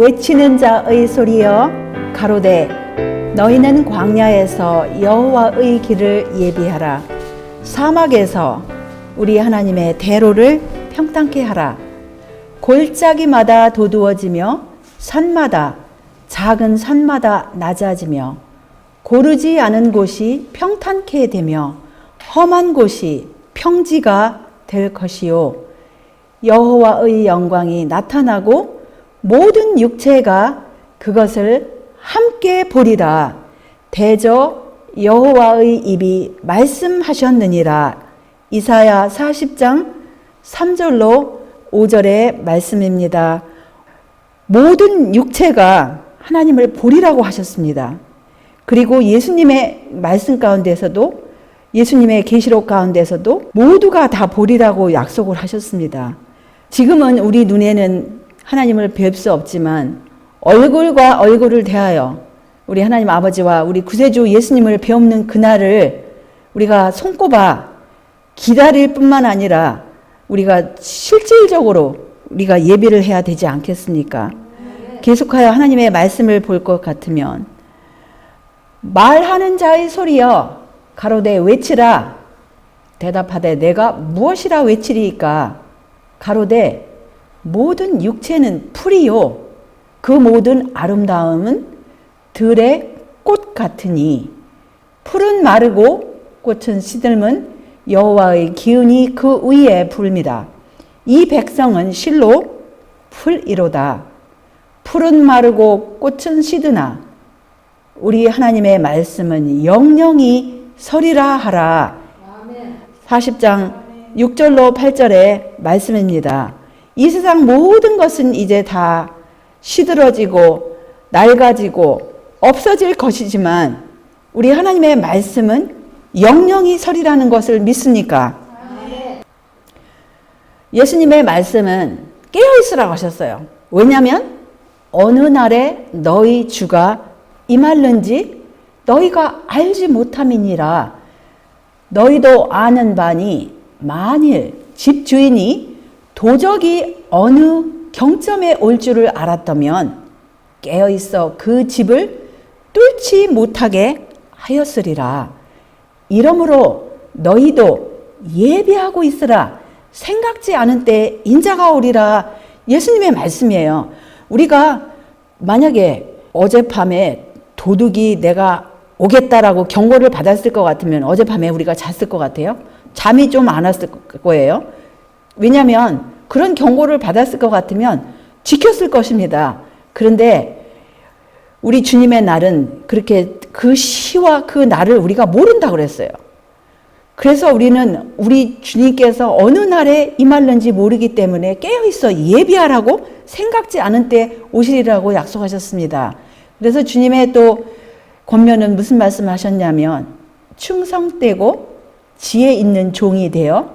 외치는 자의 소리여 가로되 너희는 광야에서 여호와의 길을 예비하라. 사막에서 우리 하나님의 대로를 평탄케 하라. 골짜기마다 도두어지며 산마다 작은 산마다 낮아지며 고르지 않은 곳이 평탄케 되며 험한 곳이 평지가 될 것이요 여호와의 영광이 나타나고 모든 육체가 그것을 함께 보리라. 대저 여호와의 입이 말씀하셨느니라. 이사야 40장 3절로 5절의 말씀입니다. 모든 육체가 하나님을 보리라고 하셨습니다. 그리고 예수님의 말씀 가운데서도, 예수님의 계시록 가운데서도 모두가 다 보리라고 약속을 하셨습니다. 지금은 우리 눈에는 하나님을 뵐 수 없지만 얼굴과 얼굴을 대하여 우리 하나님 아버지와 우리 구세주 예수님을 뵈옵는 그날을 우리가 손꼽아 기다릴 뿐만 아니라 우리가 실질적으로 우리가 예비를 해야 되지 않겠습니까? 계속하여 하나님의 말씀을 볼 것 같으면 말하는 자의 소리여 가로되 외치라. 대답하되 내가 무엇이라 외치리이까? 가로되 모든 육체는 풀이요 그 모든 아름다움은 들의 꽃 같으니 풀은 마르고 꽃은 시들면 여호와의 기운이 그 위에 불미다. 이 백성은 실로 풀이로다. 풀은 마르고 꽃은 시드나 우리 하나님의 말씀은 영영이 서리라 하라. 40장 6절로 8절의 말씀입니다. 이 세상 모든 것은 이제 다 시들어지고 낡아지고 없어질 것이지만 우리 하나님의 말씀은 영영이 서리라는 것을 믿습니까? 예수님의 말씀은 깨어있으라고 하셨어요. 왜냐하면 어느 날에 너희 주가 임할는지 너희가 알지 못함이니라. 너희도 아는 바니 만일 집주인이 도적이 어느 경점에 올 줄을 알았다면 깨어있어 그 집을 뚫지 못하게 하였으리라. 이러므로 너희도 예비하고 있으라. 생각지 않은 때 인자가 오리라. 예수님의 말씀이에요. 우리가 만약에 어젯밤에 도둑이 내가 오겠다라고 경고를 받았을 것 같으면 어젯밤에 우리가 잤을 것 같아요? 잠이 좀 안 왔을 거예요. 왜냐하면 그런 경고를 받았을 것 같으면 지켰을 것입니다. 그런데 우리 주님의 날은 그렇게 그 시와 그 날을 우리가 모른다고 그랬어요. 그래서 우리는 우리 주님께서 어느 날에 임할는지 모르기 때문에 깨어있어 예비하라고 생각지 않은 때 오시리라고 약속하셨습니다. 그래서 주님의 또 권면은 무슨 말씀하셨냐면 충성되고 지혜 있는 종이 되어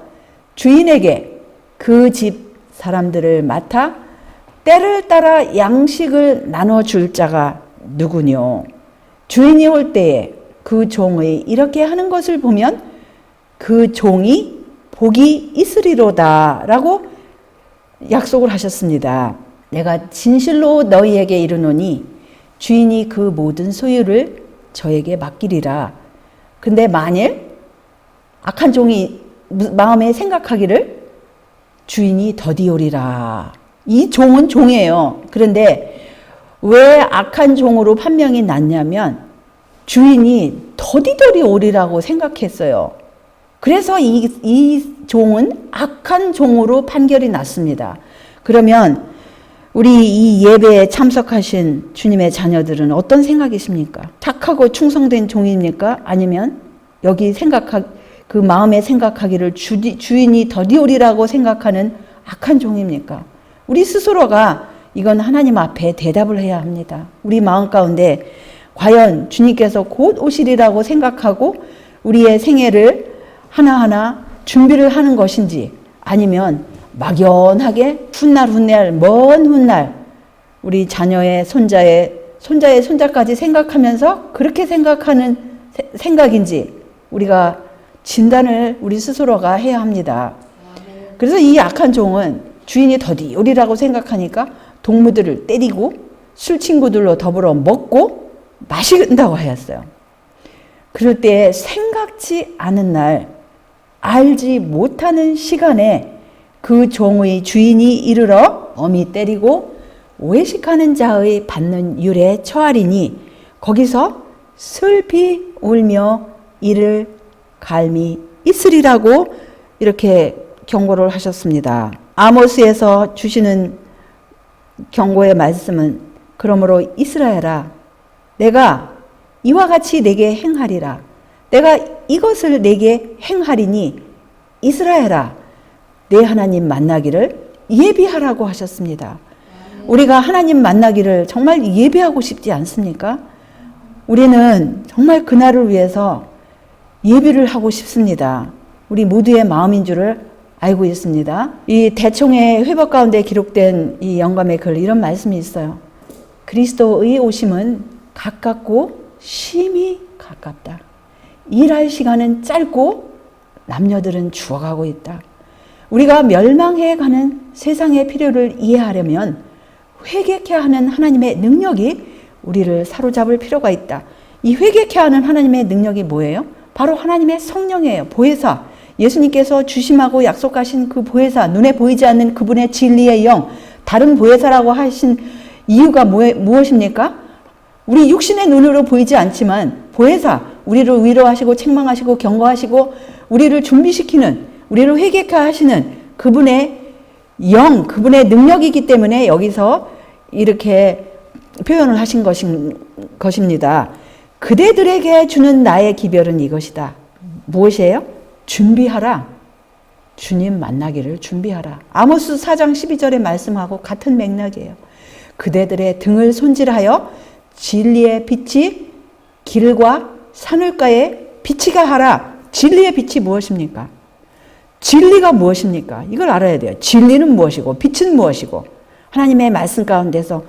주인에게 그 집 사람들을 맡아 때를 따라 양식을 나눠줄 자가 누구뇨? 주인이 올 때에 그 종의 이렇게 하는 것을 보면 그 종이 복이 있으리로다 라고 약속을 하셨습니다. 내가 진실로 너희에게 이르노니 주인이 그 모든 소유를 저에게 맡기리라. 근데 만일 악한 종이 마음에 생각하기를 주인이 더디오리라. 이 종은 종이에요. 그런데 왜 악한 종으로 판명이 났냐면 주인이 더디더디 오리라고 생각했어요. 그래서 이 종은 악한 종으로 판결이 났습니다. 그러면 우리 이 예배에 참석하신 주님의 자녀들은 어떤 생각이십니까? 착하고 충성된 종입니까? 아니면 여기 그 마음에 생각하기를 주인이 더디오리라고 생각하는 악한 종입니까? 우리 스스로가 이건 하나님 앞에 대답을 해야 합니다. 우리 마음 가운데 과연 주님께서 곧 오시리라고 생각하고 우리의 생애를 하나하나 준비를 하는 것인지 아니면 막연하게 훗날 먼 훗날 우리 자녀의 손자의 손자까지 생각하면서 그렇게 생각하는 생각인지 우리가 진단을 우리 스스로가 해야 합니다. 그래서 이 악한 종은 주인이 더디오리라고 생각하니까 동무들을 때리고 술 친구들로 더불어 먹고 마신다고 하였어요. 그럴 때 생각지 않은 날, 알지 못하는 시간에 그 종의 주인이 이르러 엄히 때리고 외식하는 자의 받는 율에 처하리니 거기서 슬피 울며 이를 갈미 있으리라고 이렇게 경고를 하셨습니다. 아모스에서 주시는 경고의 말씀은 그러므로 이스라엘아 내가 이와 같이 내게 행하리라. 내가 이것을 내게 행하리니 이스라엘아 내 하나님 만나기를 예비하라고 하셨습니다. 우리가 하나님 만나기를 정말 예비하고 싶지 않습니까? 우리는 정말 그날을 위해서 예비를 하고 싶습니다. 우리 모두의 마음인 줄을 알고 있습니다. 이 대총의 회복 가운데 기록된 이 영감의 글 이런 말씀이 있어요. 그리스도의 오심은 가깝고 심히 가깝다. 일할 시간은 짧고 남녀들은 죽어가고 있다. 우리가 멸망해 가는 세상의 필요를 이해하려면 회개케 하는 하나님의 능력이 우리를 사로잡을 필요가 있다. 이 회개케 하는 하나님의 능력이 뭐예요? 바로 하나님의 성령이에요. 보혜사. 예수님께서 주심하고 약속하신 그 보혜사, 눈에 보이지 않는 그분의 진리의 영, 다른 보혜사라고 하신 이유가 무엇입니까? 우리 육신의 눈으로 보이지 않지만 보혜사, 우리를 위로하시고 책망하시고 경고하시고 우리를 준비시키는, 우리를 회개케 하시는 그분의 영, 그분의 능력이기 때문에 여기서 이렇게 표현을 하신 것입니다. 그대들에게 주는 나의 기별은 이것이다. 무엇이에요? 준비하라. 주님 만나기를 준비하라. 아모스 4장 12절의 말씀하고 같은 맥락이에요. 그대들의 등을 손질하여 진리의 빛이 길과 산울가에 비치게 하라. 진리의 빛이 무엇입니까? 진리가 무엇입니까? 이걸 알아야 돼요. 진리는 무엇이고 빛은 무엇이고 하나님의 말씀 가운데서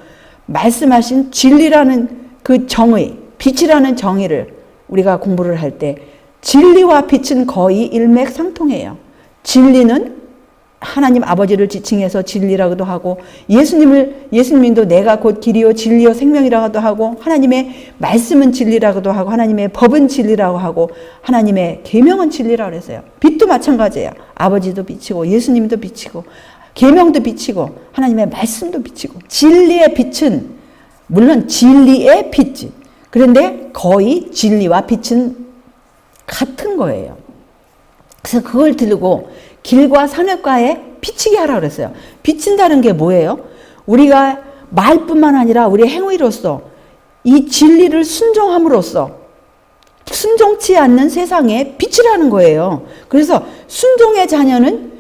말씀하신 진리라는 그 정의, 빛이라는 정의를 우리가 공부를 할 때 진리와 빛은 거의 일맥상통해요. 진리는 하나님 아버지를 지칭해서 진리라고도 하고 예수님도 내가 곧 길이요 진리요 생명이라고도 하고 하나님의 말씀은 진리라고도 하고 하나님의 법은 진리라고 하고 하나님의 계명은 진리라고 했어요. 빛도 마찬가지예요. 아버지도 빛이고 예수님도 빛이고 계명도 빛이고 하나님의 말씀도 빛이고 진리의 빛은 물론 진리의 빛 그런데 거의 진리와 빛은 같은 거예요. 그래서 그걸 들고 길과 산업가에 비치게 하라고 그랬어요. 비친다는 게 뭐예요? 우리가 말뿐만 아니라 우리의 행위로서 이 진리를 순종함으로써 순종치 않는 세상에 빛이라는 거예요. 그래서 순종의 자녀는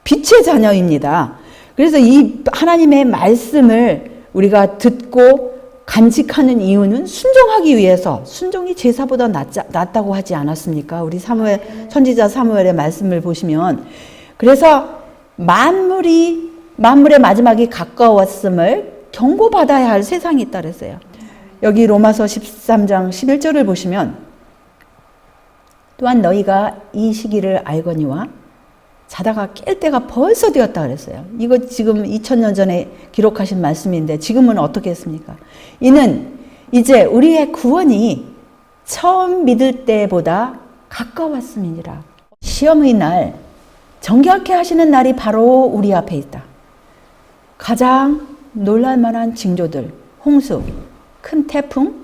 빛의 자녀입니다. 그래서 이 하나님의 말씀을 우리가 듣고 간직하는 이유는 순종하기 위해서 순종이 제사보다 낫다고 하지 않았습니까? 우리 사무엘 선지자 사무엘의 말씀을 보시면 그래서 만물의 마지막이 가까웠음을 경고받아야 할 세상이 있다 그랬어요. 여기 로마서 13장 11절을 보시면 또한 너희가 이 시기를 알거니와 자다가 깰 때가 벌써 되었다 그랬어요. 이거 지금 2000년 전에 기록하신 말씀인데 지금은 어떻게 했습니까? 이는 이제 우리의 구원이 처음 믿을 때보다 가까웠음이니라. 시험의 날, 정결케 하시는 날이 바로 우리 앞에 있다. 가장 놀랄만한 징조들, 홍수, 큰 태풍,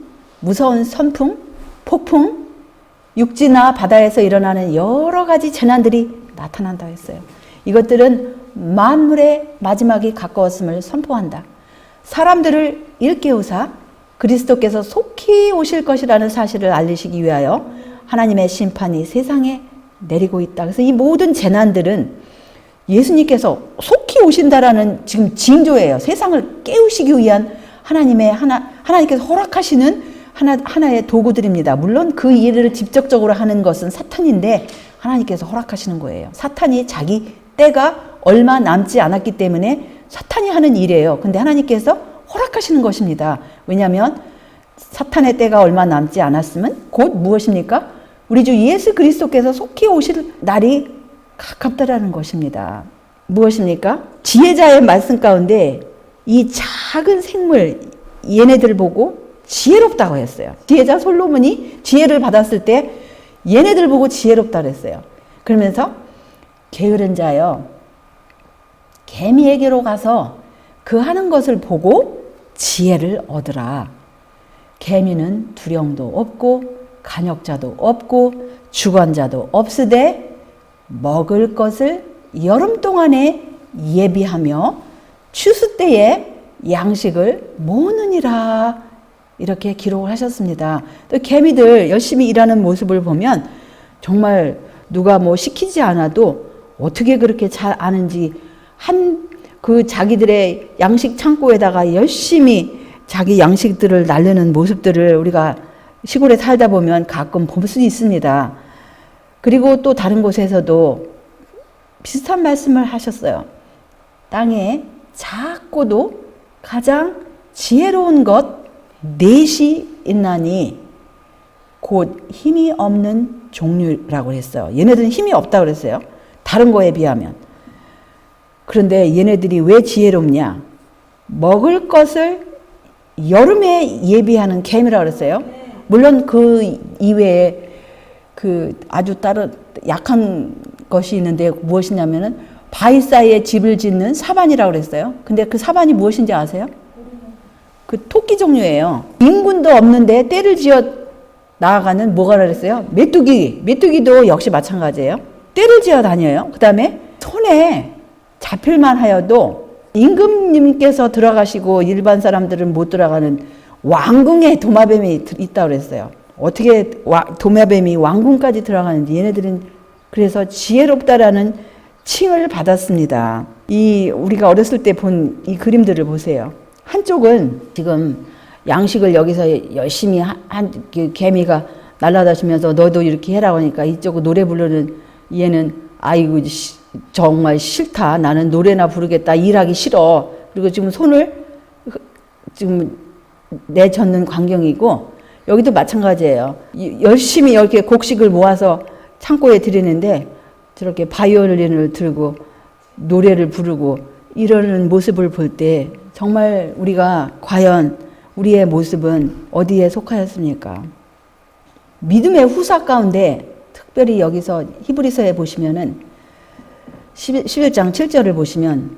무서운 선풍, 폭풍, 육지나 바다에서 일어나는 여러 가지 재난들이 나타난다 했어요. 이것들은 만물의 마지막이 가까웠음을 선포한다. 사람들을 일깨우사 그리스도께서 속히 오실 것이라는 사실을 알리시기 위하여 하나님의 심판이 세상에 내리고 있다. 그래서 이 모든 재난들은 예수님께서 속히 오신다라는 지금 징조예요. 세상을 깨우시기 위한 하나님께서 허락하시는 하나의 도구들입니다. 물론 그 일을 직접적으로 하는 것은 사탄인데 하나님께서 허락하시는 거예요. 사탄이 자기 때가 얼마 남지 않았기 때문에 사탄이 하는 일이에요. 근데 하나님께서 허락하시는 것입니다. 왜냐하면 사탄의 때가 얼마 남지 않았으면 곧 무엇입니까? 우리 주 예수 그리스도께서 속히 오실 날이 가깝다라는 것입니다. 무엇입니까? 지혜자의 말씀 가운데 이 작은 생물, 얘네들 보고 지혜롭다고 했어요. 지혜자 솔로몬이 지혜를 받았을 때 얘네들 보고 지혜롭다고 했어요. 그러면서 게으른 자여 개미에게로 가서 그 하는 것을 보고 지혜를 얻으라. 개미는 두령도 없고 간역자도 없고 주관자도 없으되 먹을 것을 여름 동안에 예비하며 추수 때에 양식을 모으느니라. 이렇게 기록을 하셨습니다. 또 개미들 열심히 일하는 모습을 보면 정말 누가 뭐 시키지 않아도 어떻게 그렇게 잘 아는지 그 자기들의 양식 창고에다가 열심히 자기 양식들을 날르는 모습들을 우리가 시골에 살다 보면 가끔 볼 수 있습니다. 그리고 또 다른 곳에서도 비슷한 말씀을 하셨어요. 땅에 작고도 가장 지혜로운 것 넷이 있나니 곧 힘이 없는 종류라고 했어요. 얘네들은 힘이 없다고 그랬어요. 다른 거에 비하면. 그런데 얘네들이 왜 지혜롭냐? 먹을 것을 여름에 예비하는 개미라고 그랬어요. 물론 그 이외에 그 아주 다른 약한 것이 있는데 무엇이냐면은 바위 사이에 집을 짓는 사반이라고 그랬어요. 근데 그 사반이 무엇인지 아세요? 그 토끼 종류예요. 인군도 없는데 떼를 지어 나아가는 뭐가 그랬어요? 메뚜기. 메뚜기도 역시 마찬가지예요. 떼를 지어 다녀요. 그 다음에 손에 잡힐만 하여도 임금님께서 들어가시고 일반 사람들은 못 들어가는 왕궁에 도마뱀이 있다고 그랬어요. 어떻게 도마뱀이 왕궁까지 들어가는지 얘네들은 그래서 지혜롭다라는 칭을 받았습니다. 우리가 어렸을 때 본 이 그림들을 보세요. 한쪽은 지금 양식을 여기서 열심히 개미가 날아다니면서 너도 이렇게 해라고 하니까 이쪽은 노래 부르는 얘는 아이고 정말 싫다. 나는 노래나 부르겠다. 일하기 싫어. 그리고 지금 손을 지금 내젓는 광경이고 여기도 마찬가지예요. 열심히 이렇게 곡식을 모아서 창고에 들이는데 저렇게 바이올린을 들고 노래를 부르고 이러는 모습을 볼 때 정말 우리가 과연 우리의 모습은 어디에 속하였습니까? 믿음의 후사 가운데 특별히 여기서 히브리서에 보시면은 11장 7절을 보시면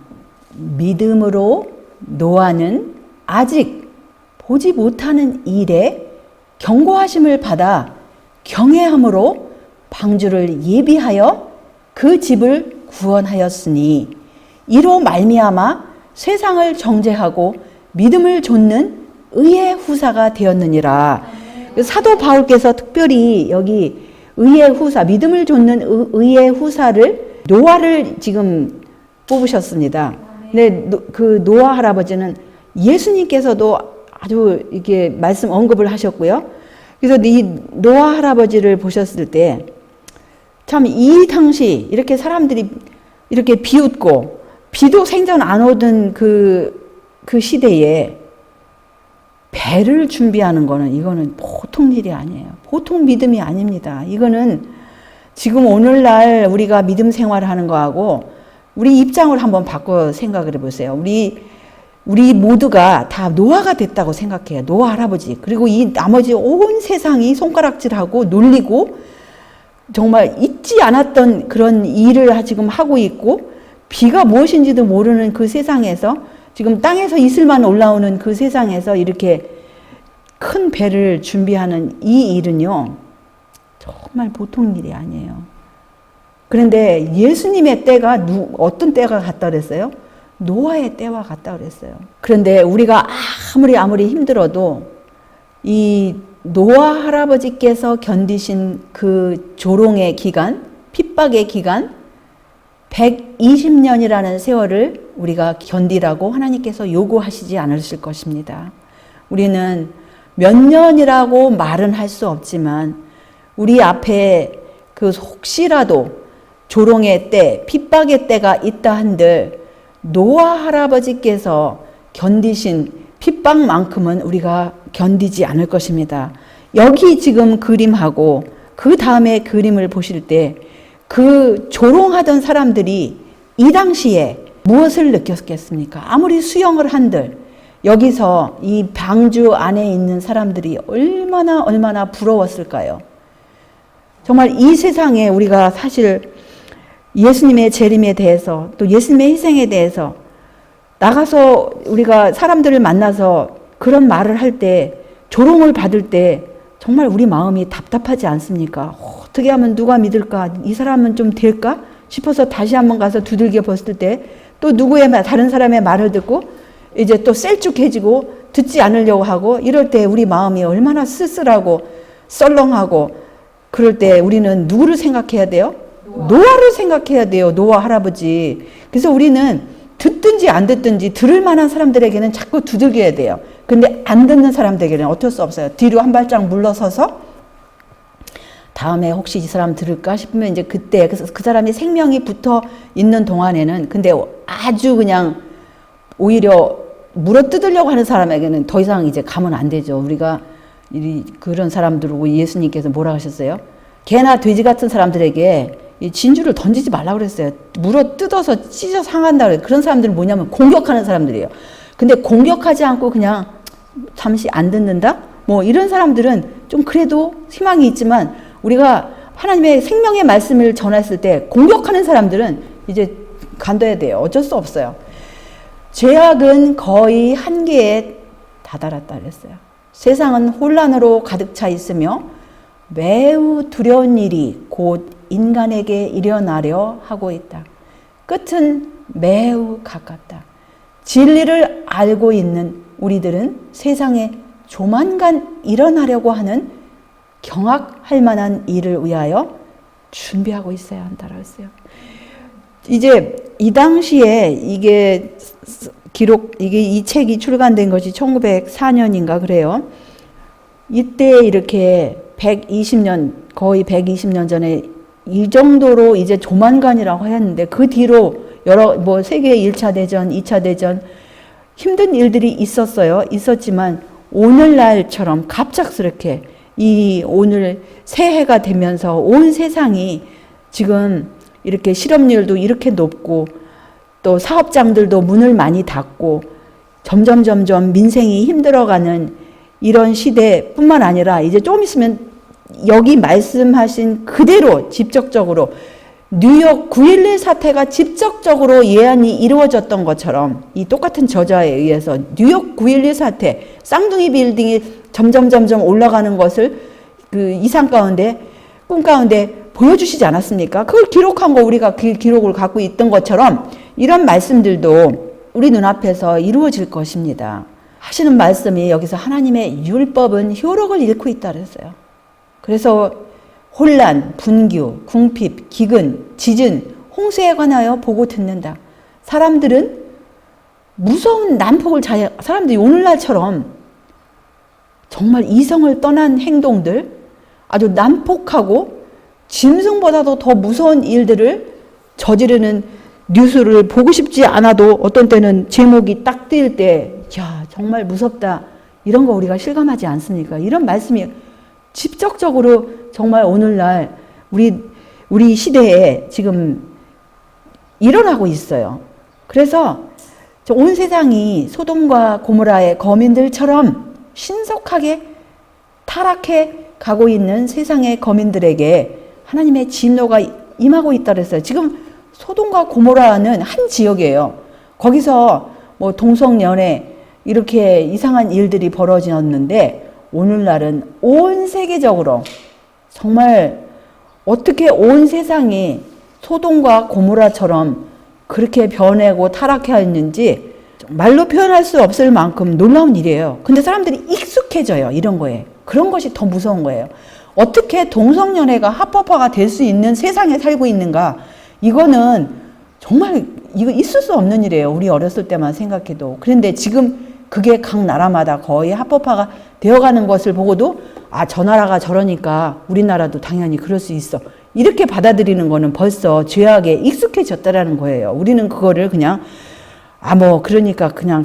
믿음으로 노아는 아직 보지 못하는 일에 경고하심을 받아 경외함으로 방주를 예비하여 그 집을 구원하였으니 이로 말미암아 세상을 정죄하고 믿음을 좇는 의의 후사가 되었느니라. 사도 바울께서 특별히 여기 의의 후사, 믿음을 좇는 의의 후사를 노아를 지금 뽑으셨습니다. 근데 그 노아 할아버지는 예수님께서도 아주 이렇게 말씀 언급을 하셨고요. 그래서 이 노아 할아버지를 보셨을 때 참 이 당시 이렇게 사람들이 이렇게 비웃고 비도 생전 안 오던 그 시대에 배를 준비하는 거는 이거는 보통 일이 아니에요. 보통 믿음이 아닙니다. 이거는 지금 오늘날 우리가 믿음 생활을 하는 거하고 우리 입장을 한번 바꿔 생각을 해보세요. 우리 모두가 다 노아가 됐다고 생각해요. 노아 할아버지. 그리고 이 나머지 온 세상이 손가락질하고 놀리고 정말 잊지 않았던 그런 일을 지금 하고 있고 비가 무엇인지도 모르는 그 세상에서 지금 땅에서 이슬만 올라오는 그 세상에서 이렇게 큰 배를 준비하는 이 일은요. 정말 보통 일이 아니에요. 그런데 예수님의 때가 어떤 때가 같다 그랬어요? 노아의 때와 같다 그랬어요. 그런데 우리가 아무리 힘들어도 이 노아 할아버지께서 견디신 그 조롱의 기간, 핍박의 기간 120년이라는 세월을 우리가 견디라고 하나님께서 요구하시지 않으실 것입니다. 우리는 몇 년이라고 말은 할 수 없지만 우리 앞에 그 혹시라도 조롱의 때, 핍박의 때가 있다 한들 노아 할아버지께서 견디신 핍박만큼은 우리가 견디지 않을 것입니다. 여기 지금 그림하고 그 다음에 그림을 보실 때 그 조롱하던 사람들이 이 당시에 무엇을 느꼈겠습니까? 아무리 수영을 한들 여기서 이 방주 안에 있는 사람들이 얼마나 부러웠을까요? 정말 이 세상에 우리가 사실 예수님의 재림에 대해서 또 예수님의 희생에 대해서 나가서 우리가 사람들을 만나서 그런 말을 할 때, 조롱을 받을 때 정말 우리 마음이 답답하지 않습니까? 어떻게 하면 누가 믿을까? 이 사람은 좀 될까? 싶어서 다시 한번 가서 두들겨 봤을 때 또 누구의 다른 사람의 말을 듣고 이제 또 셀쭉해지고 듣지 않으려고 하고, 이럴 때 우리 마음이 얼마나 쓸쓸하고 썰렁하고, 그럴 때 우리는 누구를 생각해야 돼요? 노아를 생각해야 돼요. 노아 할아버지. 그래서 우리는 듣든지 안 듣든지 들을 만한 사람들에게는 자꾸 두들겨야 돼요. 근데 안 듣는 사람들에게는 어쩔 수 없어요. 뒤로 한 발짝 물러서서 다음에 혹시 이 사람 들을까 싶으면 이제 그때 그 사람이 생명이 붙어 있는 동안에는, 근데 아주 그냥 오히려 물어 뜯으려고 하는 사람에게는 더 이상 이제 가면 안 되죠. 우리가 그런 사람들고 예수님께서 뭐라 하셨어요? 개나 돼지 같은 사람들에게 이 진주를 던지지 말라고 그랬어요. 물어 뜯어서 찢어 상한다 그래요. 그런 사람들은 뭐냐면 공격하는 사람들이에요. 근데 공격하지 않고 그냥 잠시 안 듣는다? 뭐 이런 사람들은 좀 그래도 희망이 있지만, 우리가 하나님의 생명의 말씀을 전했을 때 공격하는 사람들은 이제 간둬야 돼요. 어쩔 수 없어요. 죄악은 거의 한계에 다다랐다 그랬어요. 세상은 혼란으로 가득 차 있으며 매우 두려운 일이 곧 인간에게 일어나려 하고 있다. 끝은 매우 가깝다. 진리를 알고 있는 우리들은 세상에 조만간 일어나려고 하는 경악할 만한 일을 위하여 준비하고 있어야 한다고 했어요. 이제 이 당시에 이게 이 책이 출간된 것이 1904년인가 그래요. 이때 이렇게 120년, 거의 120년 전에 이 정도로 이제 조만간이라고 했는데, 그 뒤로 세계 1차 대전, 2차 대전 힘든 일들이 있었지만 오늘날처럼 갑작스럽게 오늘 새해가 되면서 온 세상이 지금 이렇게 실업률도 이렇게 높고, 또 사업장들도 문을 많이 닫고 점점 민생이 힘들어가는 이런 시대뿐만 아니라, 이제 좀 있으면 여기 말씀하신 그대로 직접적으로 뉴욕 9.11 사태가 직접적으로 예언이 이루어졌던 것처럼, 이 똑같은 저자에 의해서 뉴욕 9.11 사태, 쌍둥이 빌딩이 점점 올라가는 것을 그 이상 가운데, 꿈 가운데 보여주시지 않았습니까? 그걸 기록한 거, 우리가 그 기록을 갖고 있던 것처럼 이런 말씀들도 우리 눈앞에서 이루어질 것입니다. 하시는 말씀이 여기서 하나님의 율법은 효력을 잃고 있다 그랬어요. 그래서 혼란, 분규, 궁핍, 기근, 지진, 홍수에 관하여 보고 듣는다. 사람들은 무서운 난폭을 사람들이 오늘날처럼 정말 이성을 떠난 행동들, 아주 난폭하고 짐승보다도 더 무서운 일들을 저지르는 뉴스를 보고 싶지 않아도 어떤 때는 제목이 딱 뜰 때, 야, 정말 무섭다. 이런 거 우리가 실감하지 않습니까? 이런 말씀이 직접적으로 정말 오늘날 우리 시대에 지금 일어나고 있어요. 그래서 온 세상이 소돔과 고모라의 거민들처럼 신속하게 타락해 가고 있는 세상의 거민들에게 하나님의 진노가 임하고 있다 그랬어요. 지금 소돔과 고모라는 한 지역이에요. 거기서 뭐 동성연애 이렇게 이상한 일들이 벌어졌는데, 오늘날은 온 세계적으로 정말 어떻게 온 세상이 소돔과 고모라처럼 그렇게 변하고 타락했는지 말로 표현할 수 없을 만큼 놀라운 일이에요. 근데 사람들이 익숙해져요, 이런 거에. 그런 것이 더 무서운 거예요. 어떻게 동성연애가 합법화가 될 수 있는 세상에 살고 있는가? 이거는 정말 이거 있을 수 없는 일이에요. 우리 어렸을 때만 생각해도. 그런데 지금 그게 각 나라마다 거의 합법화가 되어가는 것을 보고도, 아, 저 나라가 저러니까 우리나라도 당연히 그럴 수 있어. 이렇게 받아들이는 거는 벌써 죄악에 익숙해졌다라는 거예요. 우리는 그거를 그냥 그러니까 그냥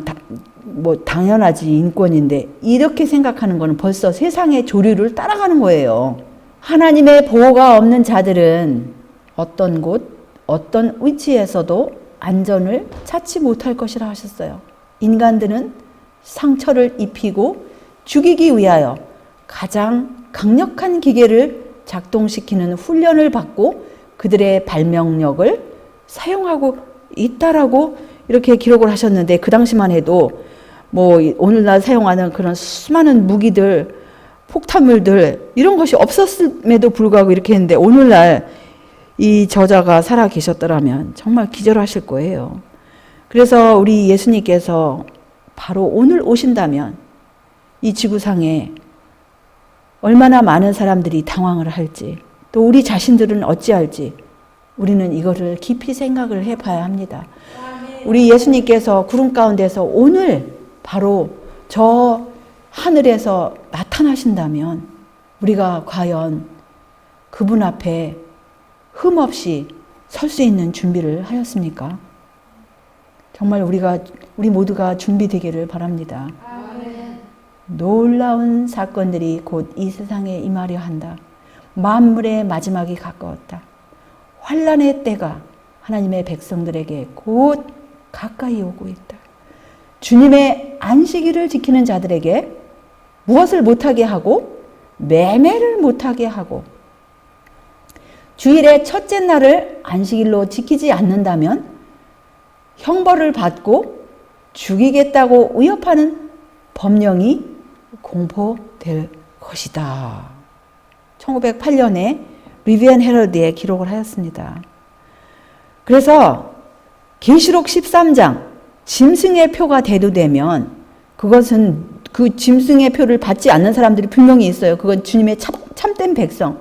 당연하지, 인권인데, 이렇게 생각하는 거는 벌써 세상의 조류를 따라가는 거예요. 하나님의 보호가 없는 자들은 어떤 곳, 어떤 위치에서도 안전을 찾지 못할 것이라 하셨어요. 인간들은 상처를 입히고 죽이기 위하여 가장 강력한 기계를 작동시키는 훈련을 받고 그들의 발명력을 사용하고 있다라고 이렇게 기록을 하셨는데, 그 당시만 해도 뭐 오늘날 사용하는 그런 수많은 무기들, 폭탄물들 이런 것이 없었음에도 불구하고 이렇게 했는데, 오늘날 이 저자가 살아 계셨더라면 정말 기절하실 거예요. 그래서 우리 예수님께서 바로 오늘 오신다면 이 지구상에 얼마나 많은 사람들이 당황을 할지, 또 우리 자신들은 어찌할지 우리는 이거를 깊이 생각을 해봐야 합니다. 우리 예수님께서 구름 가운데서 오늘 바로 저 하늘에서 나타나신다면 우리가 과연 그분 앞에 흠없이 설 수 있는 준비를 하였습니까? 정말 우리 모두가 준비되기를 바랍니다. 아멘. 놀라운 사건들이 곧 이 세상에 임하려 한다. 만물의 마지막이 가까웠다. 환난의 때가 하나님의 백성들에게 곧 가까이 오고 있다. 주님의 안식일을 지키는 자들에게 무엇을 못하게 하고 매매를 못하게 하고 주일의 첫째 날을 안식일로 지키지 않는다면 형벌을 받고 죽이겠다고 위협하는 법령이 공포될 것이다. 1908년에 리비안 헤럴드에 기록을 하였습니다. 그래서 계시록 13장 짐승의 표가 대두되면 그것은 그 짐승의 표를 받지 않는 사람들이 분명히 있어요. 그건 주님의 참된 백성,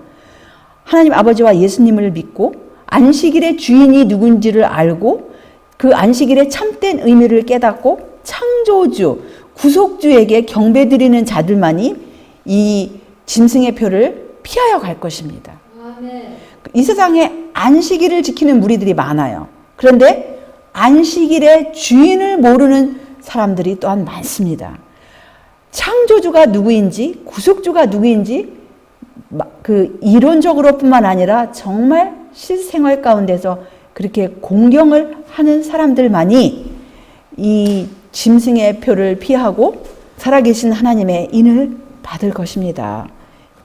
하나님 아버지와 예수님을 믿고 안식일의 주인이 누군지를 알고 그 안식일의 참된 의미를 깨닫고 창조주, 구속주에게 경배드리는 자들만이 이 짐승의 표를 피하여 갈 것입니다. 아멘. 이 세상에 안식일을 지키는 무리들이 많아요. 그런데 안식일의 주인을 모르는 사람들이 또한 많습니다. 창조주가 누구인지, 구속주가 누구인지 그 이론적으로뿐만 아니라 정말 실생활 가운데서 그렇게 공경을 하는 사람들만이 이 짐승의 표를 피하고 살아계신 하나님의 인을 받을 것입니다.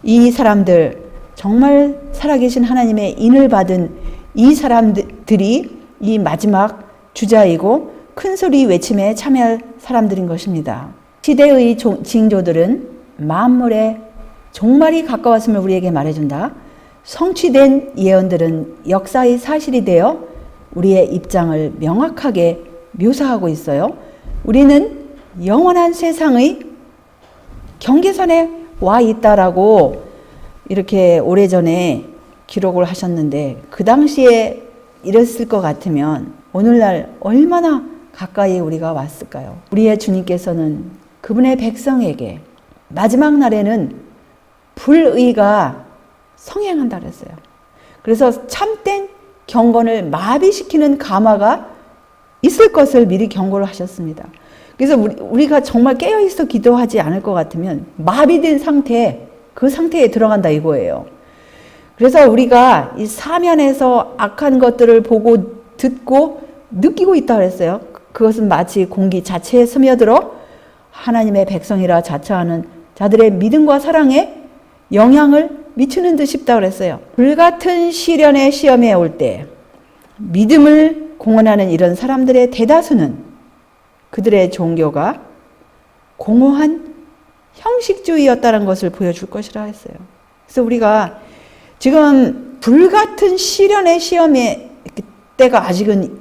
이 사람들, 정말 살아계신 하나님의 인을 받은 이 사람들이 이 마지막 주자이고 큰 소리 외침에 참여할 사람들인 것입니다. 시대의 징조들은 만물의 종말이 가까웠음을 우리에게 말해준다. 성취된 예언들은 역사의 사실이 되어 우리의 입장을 명확하게 묘사하고 있어요. 우리는 영원한 세상의 경계선에 와 있다라고 이렇게 오래전에 기록을 하셨는데, 그 당시에 이랬을 것 같으면 오늘날 얼마나 가까이 우리가 왔을까요? 우리의 주님께서는 그분의 백성에게 마지막 날에는 불의가 성행한다 그랬어요. 그래서 참된 경건을 마비시키는 감화가 있을 것을 미리 경고를 하셨습니다. 그래서 우리가 정말 깨어있어 기도하지 않을 것 같으면 마비된 상태, 그 상태에 들어간다 이거예요. 그래서 우리가 이 사면에서 악한 것들을 보고 듣고 느끼고 있다 그랬어요. 그것은 마치 공기 자체에 스며들어 하나님의 백성이라 자처하는 자들의 믿음과 사랑에 영향을 미치는 듯 싶다 그랬어요. 불같은 시련의 시험에 올 때 믿음을 공언하는 이런 사람들의 대다수는 그들의 종교가 공허한 형식주의였다는 것을 보여줄 것이라 했어요. 그래서 우리가 지금 불같은 시련의 시험의 때가 아직은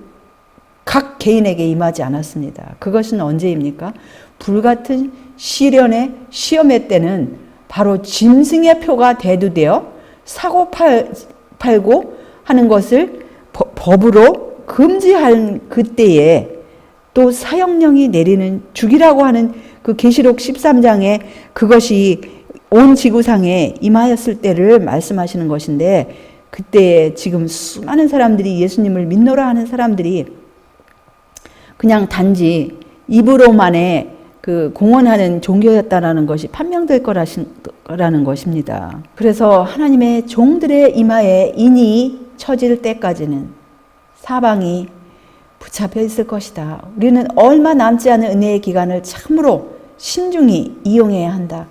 각 개인에게 임하지 않았습니다. 그것은 언제입니까? 불같은 시련의 시험의 때는 바로 짐승의 표가 대두되어 사고 팔고 하는 것을 법으로 금지한 그때에 또 사형령이 내리는 죽이라고 하는 그 계시록 13장에 그것이 온 지구상에 임하였을 때를 말씀하시는 것인데, 그때에 지금 수많은 사람들이 예수님을 믿노라 하는 사람들이 그냥 단지 입으로만의 그 공언하는 종교였다라는 것이 판명될 거라는 것입니다. 그래서 하나님의 종들의 이마에 인이 쳐질 때까지는 사방이 붙잡혀 있을 것이다. 우리는 얼마 남지 않은 은혜의 기간을 참으로 신중히 이용해야 한다.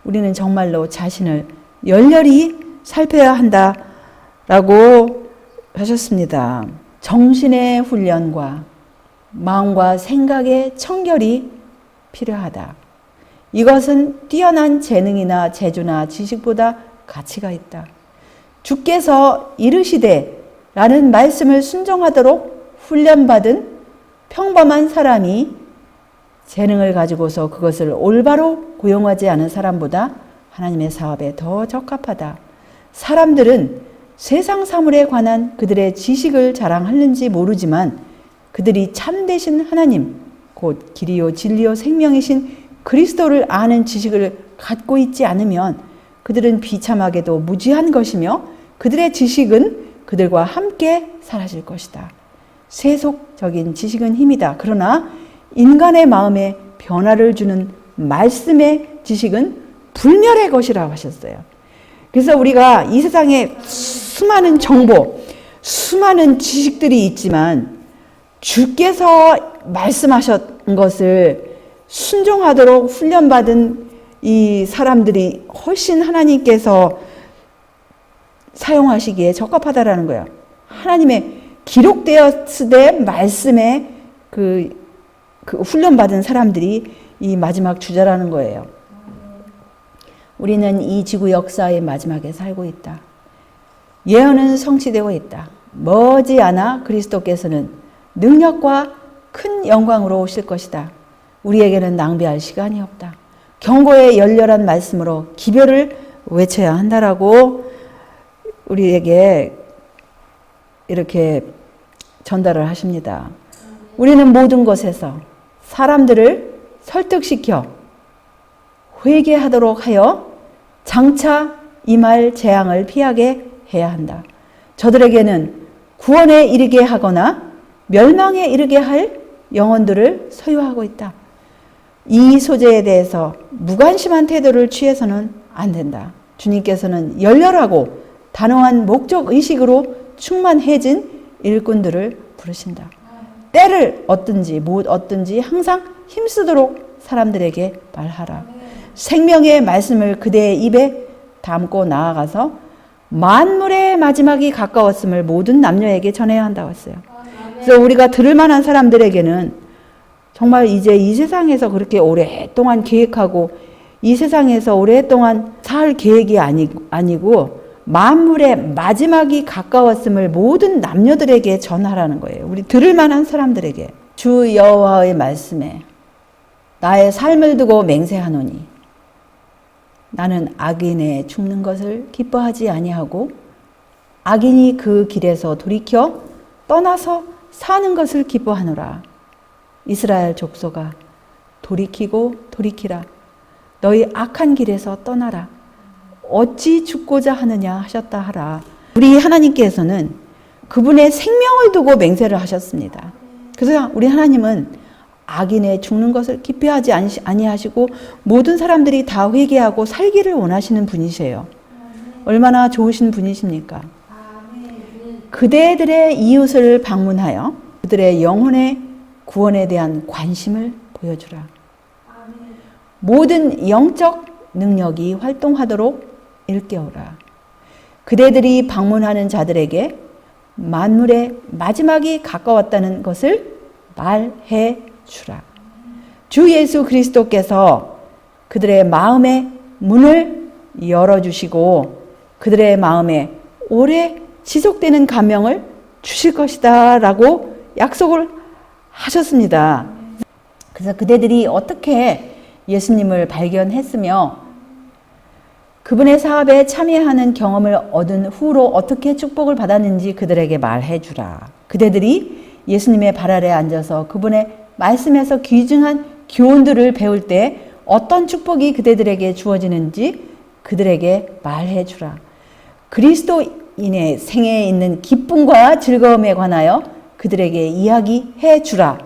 우리는 정말로 자신을 열렬히 살펴야 한다. 라고 하셨습니다. 정신의 훈련과 마음과 생각의 청결이 필요하다. 이것은 뛰어난 재능이나 재주나 지식보다 가치가 있다. 주께서 이르시되 라는 말씀을 순종하도록 훈련받은 평범한 사람이 재능을 가지고서 그것을 올바로 고용하지 않은 사람보다 하나님의 사업에 더 적합하다. 사람들은 세상 사물에 관한 그들의 지식을 자랑하는지 모르지만 그들이 참되신 하나님, 곧 길이요 진리요 생명이신 그리스도를 아는 지식을 갖고 있지 않으면 그들은 비참하게도 무지한 것이며 그들의 지식은 그들과 함께 사라질 것이다. 세속적인 지식은 힘이다. 그러나 인간의 마음에 변화를 주는 말씀의 지식은 불멸의 것이라고 하셨어요. 그래서 우리가 이 세상에 수많은 정보, 수많은 지식들이 있지만 주께서 말씀하신 것을 순종하도록 훈련받은 이 사람들이 훨씬 하나님께서 사용하시기에 적합하다라는 거예요. 하나님의 기록되었으되 말씀에 그 훈련받은 사람들이 이 마지막 주자라는 거예요. 우리는 이 지구 역사의 마지막에 살고 있다. 예언은 성취되고 있다. 머지않아 그리스도께서는 능력과 큰 영광으로 오실 것이다. 우리에게는 낭비할 시간이 없다. 경고의 열렬한 말씀으로 기별을 외쳐야 한다라고 우리에게 이렇게 전달을 하십니다. 우리는 모든 것에서 사람들을 설득시켜 회개하도록 하여 장차 임할 재앙을 피하게 해야 한다. 저들에게는 구원에 이르게 하거나 멸망에 이르게 할 영혼들을 소유하고 있다. 이 소재에 대해서 무관심한 태도를 취해서는 안 된다. 주님께서는 열렬하고 단호한 목적 의식으로 충만해진 일꾼들을 부르신다. 때를 얻든지 못 얻든지 항상 힘쓰도록 사람들에게 말하라. 생명의 말씀을 그대의 입에 담고 나아가서 만물의 마지막이 가까웠음을 모든 남녀에게 전해야 한다고 했어요. 그래서 우리가 들을 만한 사람들에게는 정말 이제 이 세상에서 그렇게 오랫동안 계획하고 이 세상에서 오랫동안 살 계획이 아니고 만물의 마지막이 가까웠음을 모든 남녀들에게 전하라는 거예요. 우리 들을 만한 사람들에게. 주 여호와의 말씀에 나의 삶을 두고 맹세하노니 나는 악인의 죽는 것을 기뻐하지 아니하고 악인이 그 길에서 돌이켜 떠나서 사는 것을 기뻐하노라. 이스라엘 족속아 돌이키고 돌이키라. 너희 악한 길에서 떠나라. 어찌 죽고자 하느냐 하셨다 하라. 우리 하나님께서는 그분의 생명을 두고 맹세를 하셨습니다. 그래서 우리 하나님은 악인의 죽는 것을 기뻐하지 아니하시고 모든 사람들이 다 회개하고 살기를 원하시는 분이세요. 얼마나 좋으신 분이십니까? 그대들의 이웃을 방문하여 그들의 영혼의 구원에 대한 관심을 보여주라. 모든 영적 능력이 활동하도록 일깨우라. 그대들이 방문하는 자들에게 만물의 마지막이 가까웠다는 것을 말해 주라. 주 예수 그리스도께서 그들의 마음의 문을 열어주시고 그들의 마음에 오래 지속되는 감명을 주실 것이다 라고 약속을 하셨습니다. 그래서 그대들이 어떻게 예수님을 발견했으며 그분의 사업에 참여하는 경험을 얻은 후로 어떻게 축복을 받았는지 그들에게 말해주라. 그대들이 예수님의 발 아래 앉아서 그분의 말씀에서 귀중한 교훈들을 배울 때 어떤 축복이 그대들에게 주어지는지 그들에게 말해주라. 그리스도인의 생애에 있는 기쁨과 즐거움에 관하여 그들에게 이야기해주라.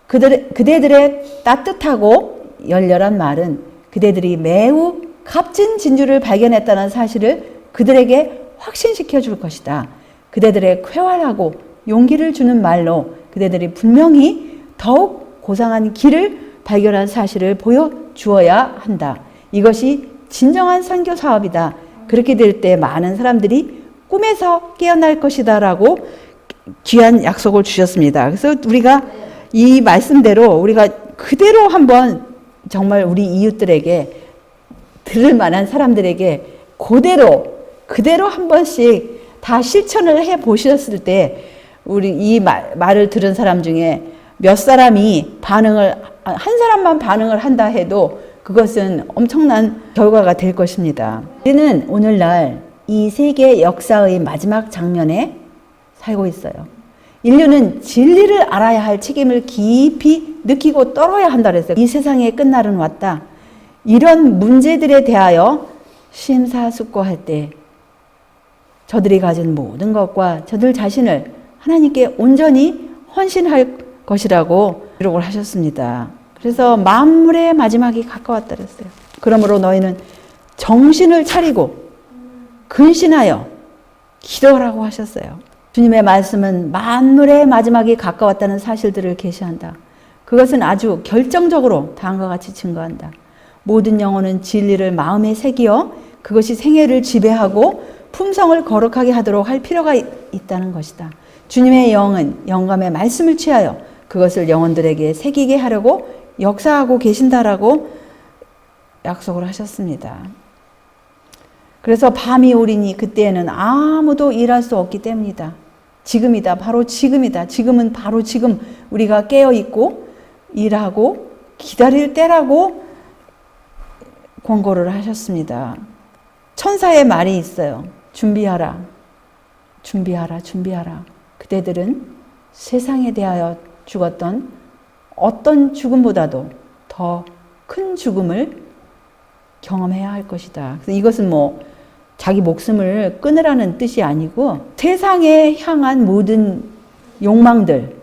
그대들의 따뜻하고 열렬한 말은 그대들이 매우 값진 진주를 발견했다는 사실을 그들에게 확신시켜 줄 것이다. 그대들의 쾌활하고 용기를 주는 말로 그대들이 분명히 더욱 고상한 길을 발견한 사실을 보여주어야 한다. 이것이 진정한 선교 사업이다. 그렇게 될 때 많은 사람들이 꿈에서 깨어날 것이다 라고 귀한 약속을 주셨습니다. 그래서 우리가 이 말씀대로 우리가 그대로 한번 정말 우리 이웃들에게 들을 만한 사람들에게 그대로 한 번씩 다 실천을 해 보셨을 때 우리 이 말을 들은 사람 중에 몇 사람이 한 사람만 반응을 한다 해도 그것은 엄청난 결과가 될 것입니다. 우리는 오늘날 이 세계 역사의 마지막 장면에 살고 있어요. 인류는 진리를 알아야 할 책임을 깊이 느끼고 떨어야 한다 그랬어요. 이 세상의 끝날은 왔다. 이런 문제들에 대하여 심사숙고할 때 저들이 가진 모든 것과 저들 자신을 하나님께 온전히 헌신할 것이라고 기록을 하셨습니다. 그래서 만물의 마지막이 가까웠다 그랬어요. 그러므로 너희는 정신을 차리고 근신하여 기도하라고 하셨어요. 주님의 말씀은 만물의 마지막이 가까웠다는 사실들을 계시한다. 그것은 아주 결정적으로 다음과 같이 증거한다. 모든 영혼은 진리를 마음에 새기어 그것이 생애를 지배하고 품성을 거룩하게 하도록 할 필요가 있다는 것이다. 주님의 영은 영감의 말씀을 취하여 그것을 영혼들에게 새기게 하려고 역사하고 계신다라고 약속을 하셨습니다. 그래서 밤이 오리니 그때에는 아무도 일할 수 없기 때문이다. 지금이다. 바로 지금이다. 지금은 바로 지금 우리가 깨어있고 일하고 기다릴 때라고 권고를 하셨습니다. 천사의 말이 있어요. 준비하라. 준비하라. 준비하라. 그대들은 세상에 대하여 죽었던 어떤 죽음보다도 더 큰 죽음을 경험해야 할 것이다. 그래서 이것은 자기 목숨을 끊으라는 뜻이 아니고 세상에 향한 모든 욕망들,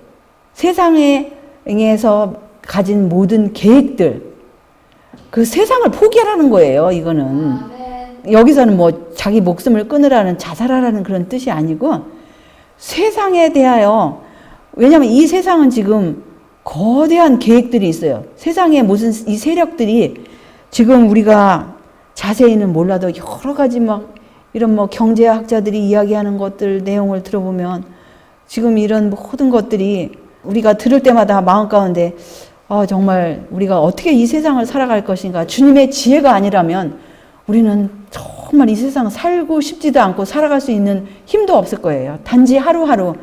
세상에서 가진 모든 계획들, 그 세상을 포기하라는 거예요. 이거는 여기서는 자기 목숨을 끊으라는 자살하라는 그런 뜻이 아니고 세상에 대하여, 왜냐하면 이 세상은 지금 거대한 계획들이 있어요. 세상에 무슨 이 세력들이 지금 우리가 자세히는 몰라도 여러 가지 이런 경제학자들이 이야기하는 것들 내용을 들어보면 지금 이런 모든 것들이 우리가 들을 때마다 마음 가운데 정말 우리가 어떻게 이 세상을 살아갈 것인가. 주님의 지혜가 아니라면 우리는 정말 이 세상 살고 싶지도 않고 살아갈 수 있는 힘도 없을 거예요. 단지 하루하루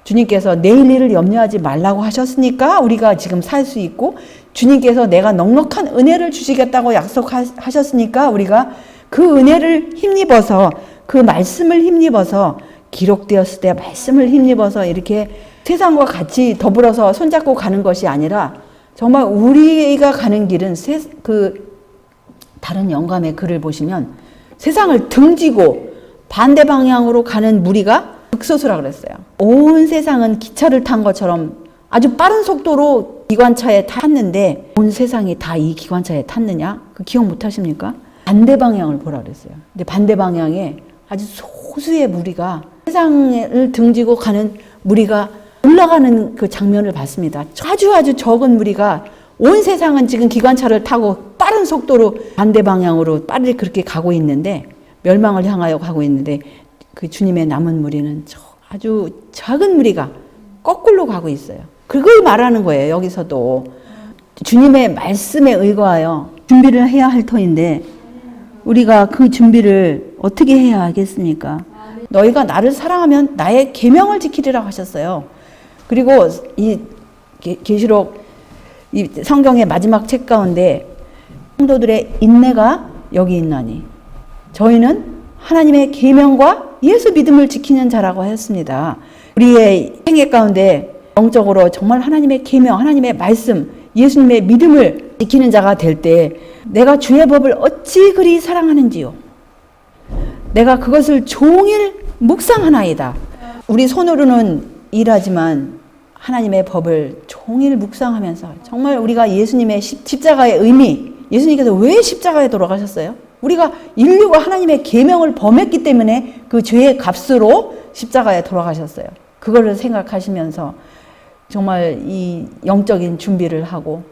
주님께서 내일 일을 염려하지 말라고 하셨으니까 우리가 지금 살 수 있고, 주님께서 내가 넉넉한 은혜를 주시겠다고 약속하셨으니까 우리가 그 은혜를 힘입어서, 그 말씀을 힘입어서, 기록되었을 때 말씀을 힘입어서 이렇게 세상과 같이 더불어서 손잡고 가는 것이 아니라 정말 우리가 가는 길은 다른 영감의 글을 보시면 세상을 등지고 반대 방향으로 가는 무리가 극소수라 그랬어요. 온 세상은 기차를 탄 것처럼 아주 빠른 속도로 기관차에 탔는데 온 세상이 다 이 기관차에 탔느냐? 그 기억 못 하십니까? 반대 방향을 보라 그랬어요. 근데 반대 방향에 아주 소수의 무리가, 세상을 등지고 가는 무리가 올라가는 그 장면을 봤습니다. 아주 적은 무리가, 온 세상은 지금 기관차를 타고 빠른 속도로 반대 방향으로 빠르게 그렇게 가고 있는데, 멸망을 향하여 가고 있는데, 그 주님의 남은 무리는 아주 작은 무리가 거꾸로 가고 있어요. 그걸 말하는 거예요. 여기서도 주님의 말씀에 의거하여 준비를 해야 할 터인데 우리가 그 준비를 어떻게 해야 하겠습니까? 너희가 나를 사랑하면 나의 계명을 지키리라고 하셨어요. 그리고 이 계시록, 이 성경의 마지막 책 가운데 성도들의 인내가 여기 있나니 저희는 하나님의 계명과 예수 믿음을 지키는 자라고 하였습니다. 우리의 생애 가운데 영적으로 정말 하나님의 계명, 하나님의 말씀, 예수님의 믿음을 지키는 자가 될 때 내가 주의 법을 어찌 그리 사랑하는지요. 내가 그것을 종일 묵상하나이다. 우리 손으로는 일하지만 하나님의 법을 종일 묵상하면서 정말 우리가 예수님의 십자가의 의미, 예수님께서 왜 십자가에 돌아가셨어요? 우리가 인류가 하나님의 계명을 범했기 때문에 그 죄의 값으로 십자가에 돌아가셨어요. 그거를 생각하시면서 정말 이 영적인 준비를 하고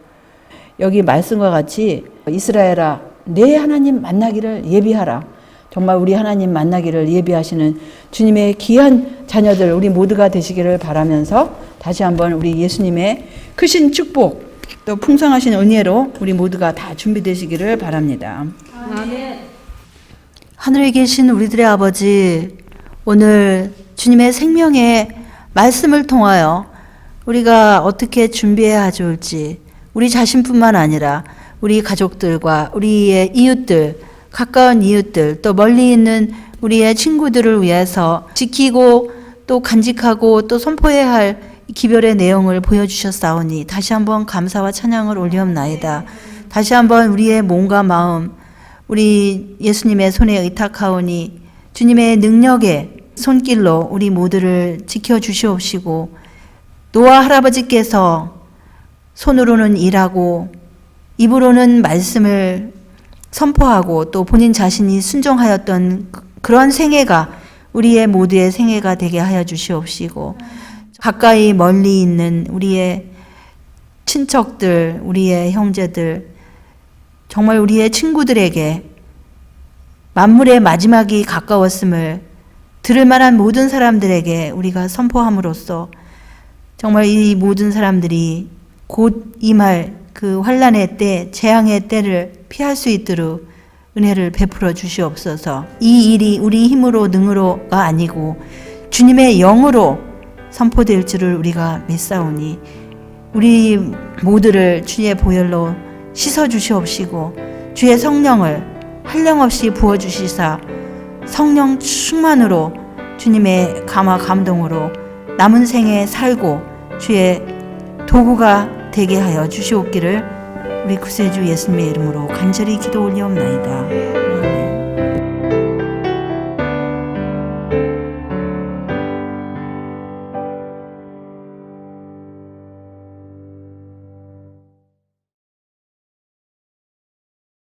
여기 말씀과 같이 이스라엘아 내 하나님 만나기를 예비하라. 정말 우리 하나님 만나기를 예비하시는 주님의 귀한 자녀들 우리 모두가 되시기를 바라면서 다시 한번 우리 예수님의 크신 축복 또 풍성하신 은혜로 우리 모두가 다 준비되시기를 바랍니다. 아멘. 하늘에 계신 우리들의 아버지, 오늘 주님의 생명의 말씀을 통하여 우리가 어떻게 준비해야 좋을지 우리 자신뿐만 아니라 우리 가족들과 우리의 이웃들, 가까운 이웃들, 또 멀리 있는 우리의 친구들을 위해서 지키고 또 간직하고 또 선포해야 할 기별의 내용을 보여주셨사오니 다시 한번 감사와 찬양을 올리옵나이다. 다시 한번 우리의 몸과 마음, 우리 예수님의 손에 의탁하오니 주님의 능력의 손길로 우리 모두를 지켜주시옵시고 노아 할아버지께서 손으로는 일하고 입으로는 말씀을 선포하고 또 본인 자신이 순종하였던 그런 생애가 우리의 모두의 생애가 되게 하여 주시옵시고 가까이 멀리 있는 우리의 친척들, 우리의 형제들, 정말 우리의 친구들에게 만물의 마지막이 가까웠음을 들을 만한 모든 사람들에게 우리가 선포함으로써 정말 이 모든 사람들이 곧 임할 그 환난의 때, 재앙의 때를 피할 수 있도록 은혜를 베풀어 주시옵소서. 이 일이 우리 힘으로 능으로가 아니고 주님의 영으로 선포될 줄을 우리가 믿사오니 우리 모두를 주의 보혈로 씻어 주시옵시고 주의 성령을 한량없이 부어 주시사 성령 충만으로 주님의 감화 감동으로 남은 생에 살고 주의 도구가 되게 하여 주시옵기를 우리 구세주 예수님의 이름으로 간절히 기도 올리옵나이다.